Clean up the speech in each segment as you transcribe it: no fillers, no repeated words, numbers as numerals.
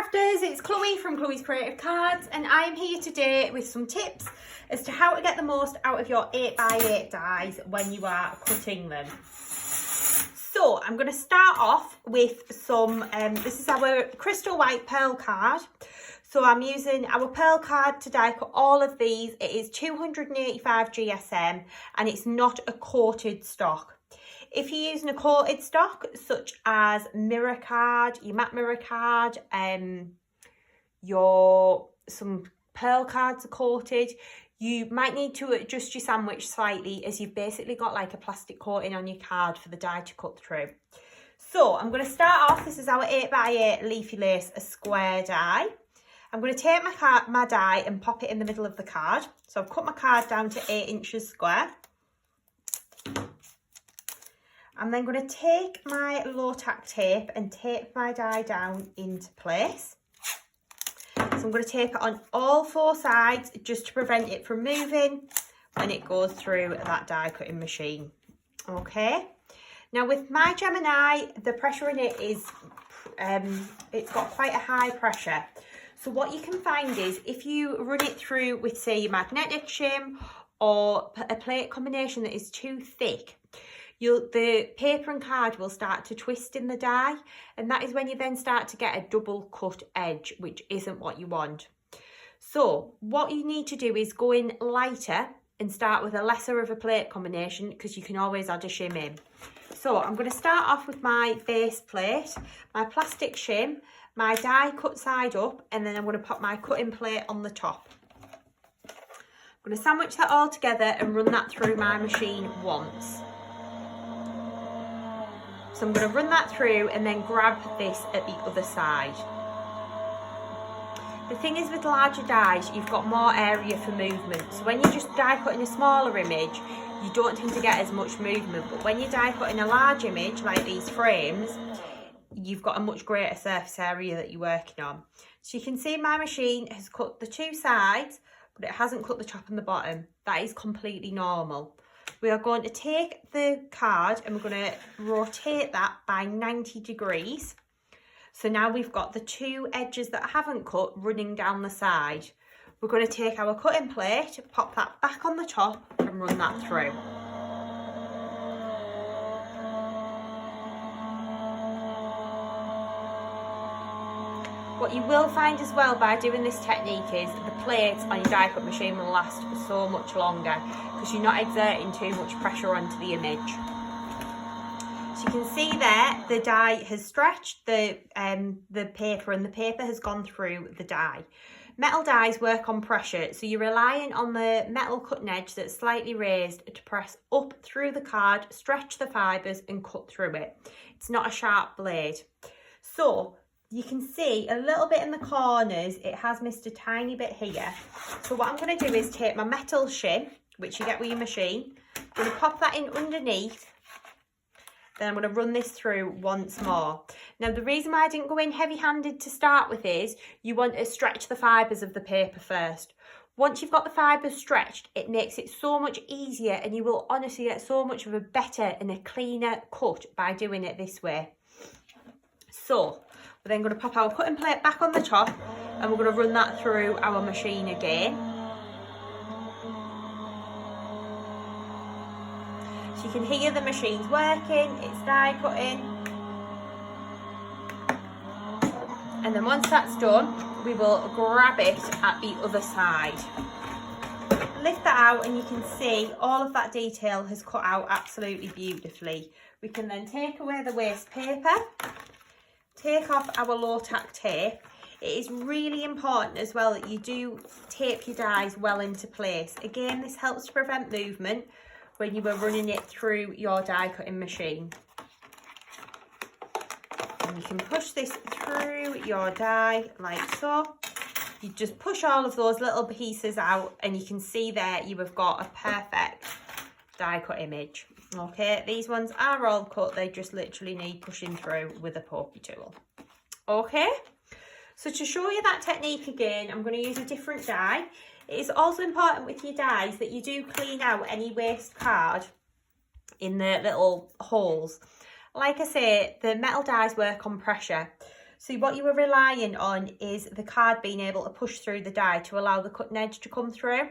crafters, it's Chloe from Chloe's Creative Cards, and I am here today with some tips as to how to get the most out of your 8x8 dies when you are cutting them. So I'm going to start off with some, this is our crystal white pearl card. So I'm using our pearl card to die cut all of these. It is 285 GSM and it's not a coated stock. If you're using a coated stock, such as mirror card, your matte mirror card, some pearl cards are coated, you might need to adjust your sandwich slightly as you've basically got like a plastic coating on your card for the die to cut through. So I'm going to start off, this is our 8x8 leafy lace, a square die. I'm going to take my die and pop it in the middle of the card. So I've cut my card down to 8 inches square. I'm then going to take my low tack tape and tape my die down into place. So I'm going to tape it on all 4 sides just to prevent it from moving when it goes through that die cutting machine. Okay. Now with my Gemini, the pressure in it is, it's got quite a high pressure. So what you can find is if you run it through with, say, your magnetic shim or a plate combination that is too thick, the paper and card will start to twist in the die, and that is when you then start to get a double cut edge, which isn't what you want. So what you need to do is go in lighter and start with a lesser of a plate combination, because you can always add a shim in. So I'm going to start off with my base plate, my plastic shim, my die cut side up, and then I'm going to pop my cutting plate on the top. I'm going to sandwich that all together and run that through my machine once. So I'm going to run that through and then grab this at the other side. The thing is with larger dies, you've got more area for movement. So when you just die cut in a smaller image, you don't tend to get as much movement. But when you die cut in a large image, like these frames, you've got a much greater surface area that you're working on. So you can see my machine has cut the 2 sides, but it hasn't cut the top and the bottom. That is completely normal. We are going to take the card and we're going to rotate that by 90 degrees. So now we've got the 2 edges that I haven't cut running down the side. We're going to take our cutting plate, pop that back on the top and run that through. What you will find as well by doing this technique is the plates on your die cut machine will last so much longer because you're not exerting too much pressure onto the image. So you can see there the die has stretched the paper, and the paper has gone through the die. Metal dies work on pressure, so you're relying on the metal cutting edge that's slightly raised to press up through the card, stretch the fibres and cut through it. It's not a sharp blade. So you can see a little bit in the corners, it has missed a tiny bit here. So what I'm going to do is take my metal shim, which you get with your machine, I'm going to pop that in underneath, then I'm going to run this through once more. Now the reason why I didn't go in heavy-handed to start with is you want to stretch the fibres of the paper first. Once you've got the fibres stretched, it makes it so much easier and you will honestly get so much of a better and a cleaner cut by doing it this way. So we're then going to pop our cutting plate back on the top and we're going to run that through our machine again. So you can hear the machine's working, it's die cutting. And then once that's done, we will grab it at the other side. Lift that out and you can see all of that detail has cut out absolutely beautifully. We can then take away the waste paper, take off our low tack tape. It is really important as well that you do tape your dies well into place. Again, this helps to prevent movement when you are running it through your die cutting machine. And you can push this through your die like so. You just push all of those little pieces out and you can see there you have got a perfect die cut image. Okay, these ones are all cut, they just literally need pushing through with a pokey tool. Okay, so to show you that technique again, I'm going to use a different die. It is also important with your dies that you do clean out any waste card in the little holes. Like I say, the metal dies work on pressure. So what you were relying on is the card being able to push through the die to allow the cutting edge to come through.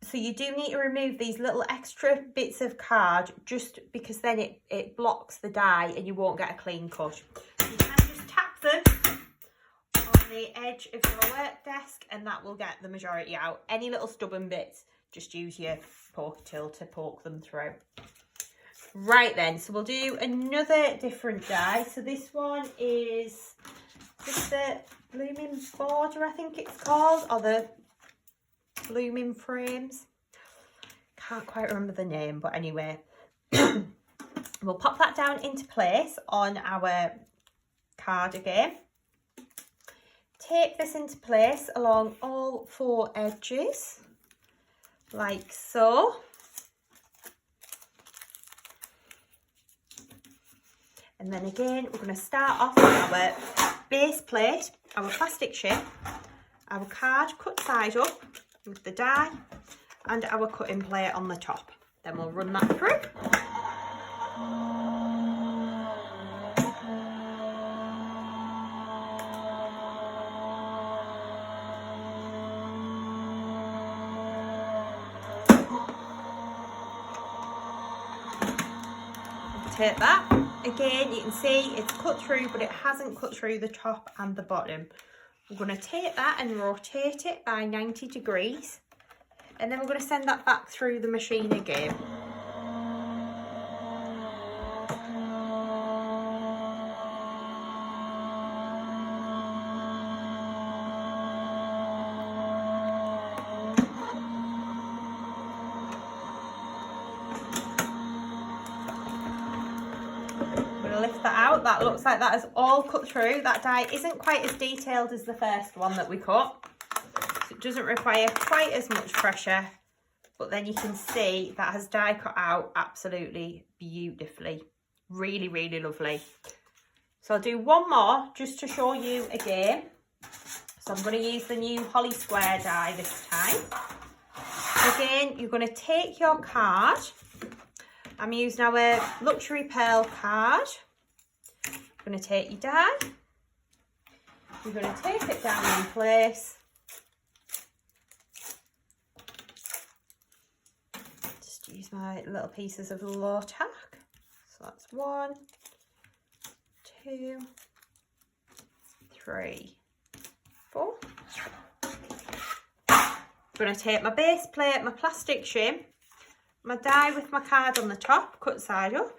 So you do need to remove these little extra bits of card, just because then it blocks the die and you won't get a clean cut. You can just tap them on the edge of your work desk and that will get the majority out. Any little stubborn bits, just use your poker tool to poke them through. Right then, so we'll do another different die. So this one is just the Blooming Border, I think it's called, or the Blooming Frames. Can't quite remember the name, but anyway. We'll pop that down into place on our card again. Tape this into place along all 4 edges, like so. And then again, we're going to start off with our base plate, our plastic ship, our card cut side up with the die, and our cutting plate on the top. Then we'll run that through. Take that. Again, you can see it's cut through, but it hasn't cut through the top and the bottom. We're going to take that and rotate it by 90 degrees. And then we're going to send that back through the machine again. Lift that out. That looks like that is all cut through. That die isn't quite as detailed as the first one that we cut, so it doesn't require quite as much pressure, but then you can see that has die cut out absolutely beautifully. Really, really lovely. So I'll do one more just to show you again. So I'm going to use the new Holly Square die this time. Again, you're going to take your card. I'm using our Luxury Pearl card. You're going to take your die. You're going to tape it down in place. Just use my little pieces of low tack. So that's 1, 2, 3, 4. I'm going to take my base plate, my plastic shim, my die with my card on the top, cut side up,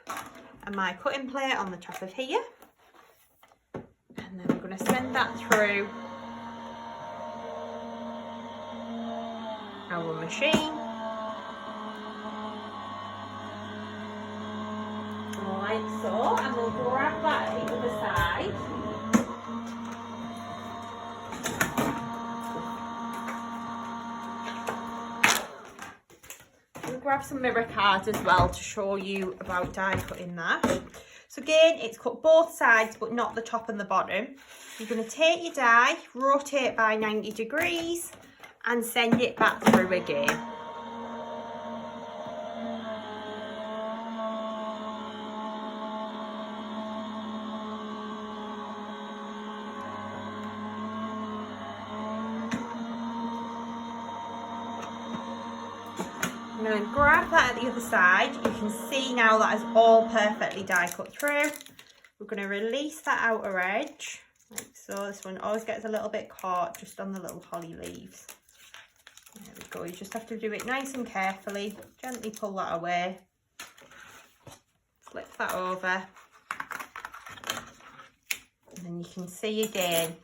and my cutting plate on the top of here. And then we're going to send that through our machine. Like so, and we'll grab that at the other side. Grab some mirror cards as well to show you about die cutting that. So again, it's cut both sides but not the top and the bottom. You're going to take your die, rotate by 90 degrees and send it back through again. I'm going to grab that at the other side. You can see now that is all perfectly die cut through. We're going to release that outer edge, like so. This one always gets a little bit caught just on the little holly leaves. There we go. You just have to do it nice and carefully. Gently pull that away. Flip that over. And then you can see again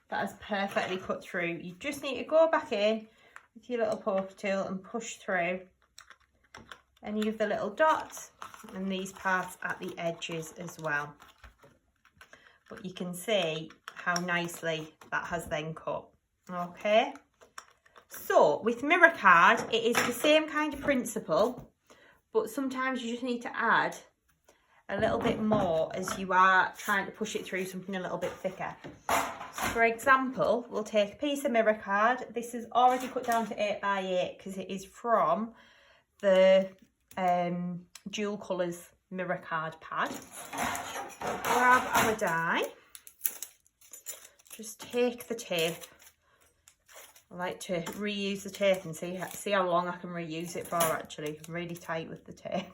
that is perfectly cut through. You just need to go back in with your little poker tool and push through any of the little dots and these parts at the edges as well. But you can see how nicely that has then cut. Okay, so with mirror card it is the same kind of principle, but sometimes you just need to add a little bit more as you are trying to push it through something a little bit thicker. So for example, we'll take a piece of mirror card. This is already cut down to 8 by 8 because it is from the Dual Colours mirror card pad. We'll grab our die. just take the tape. I like to reuse the tape and see how long I can reuse it for actually. I'm really tight with the tape.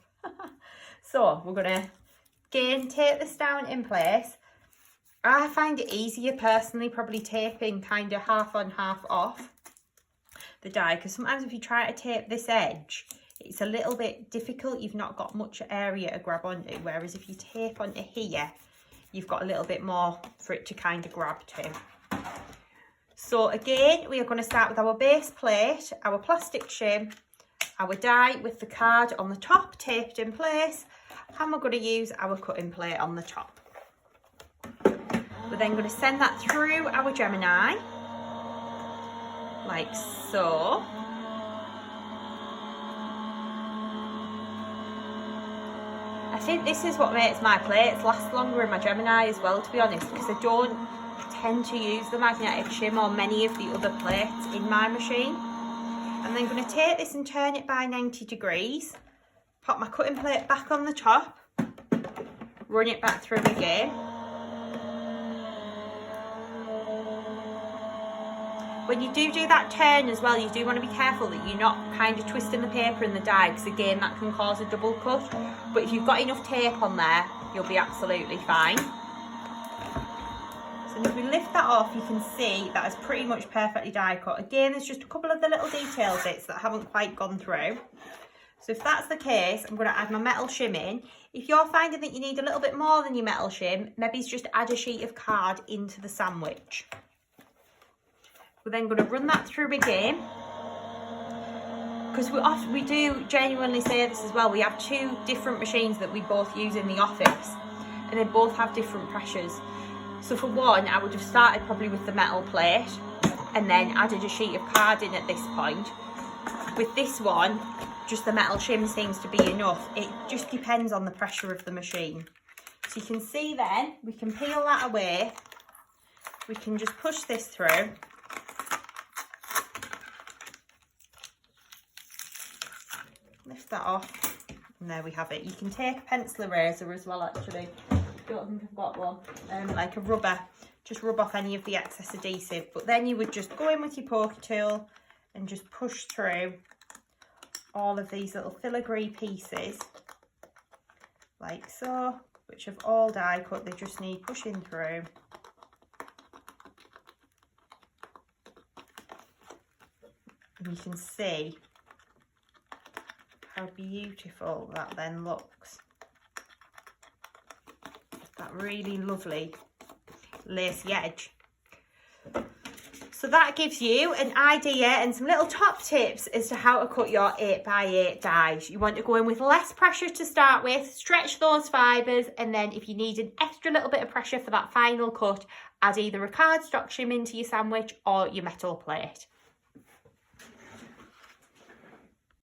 So we're going to again tape this down in place. I find it easier personally probably taping kind of half on half off the die, because sometimes if you try to tape this edge it's a little bit difficult. You've not got much area to grab onto, whereas if you tape onto here you've got a little bit more for it to kind of grab to. So again, we are going to start with our base plate, our plastic shim, our die with the card on the top taped in place, and we're going to use our cutting plate on the top. We're then going to send that through our Gemini, like so. I think this is what makes my plates last longer in my Gemini as well, to be honest, because I don't tend to use the magnetic shim or many of the other plates in my machine. I'm then going to take this and turn it by 90 degrees, pop my cutting plate back on the top, run it back through again. When you do that turn as well, you do want to be careful that you're not kind of twisting the paper in the die, because again that can cause a double cut. But if you've got enough tape on there, you'll be absolutely fine. So if we lift that off, you can see that is pretty much perfectly die cut. Again, there's just a couple of the little detail bits that haven't quite gone through. So if that's the case, I'm going to add my metal shim in. If you're finding that you need a little bit more than your metal shim, maybe just add a sheet of card into the sandwich. We're then going to run that through again, because we do genuinely say this as well. We have two different machines that we both use in the office, and they both have different pressures. So for one, I would have started probably with the metal plate and then added a sheet of card in at this point. With this one, just the metal shim seems to be enough. It just depends on the pressure of the machine. So you can see then, we can peel that away. We can just push this through. Lift that off, and there we have it. You can take a pencil eraser as well actually. Don't think I've got one, like a rubber, just rub off any of the excess adhesive. But then you would just go in with your poker tool and just push through all of these little filigree pieces like so, which have all die cut. They just need pushing through. And you can see how beautiful that then looks. That really lovely lacy edge. So that gives you an idea and some little top tips as to how to cut your 8x8 dies. You want to go in with less pressure to start with, stretch those fibres, and then if you need an extra little bit of pressure for that final cut, add either a cardstock shim into your sandwich or your metal plate.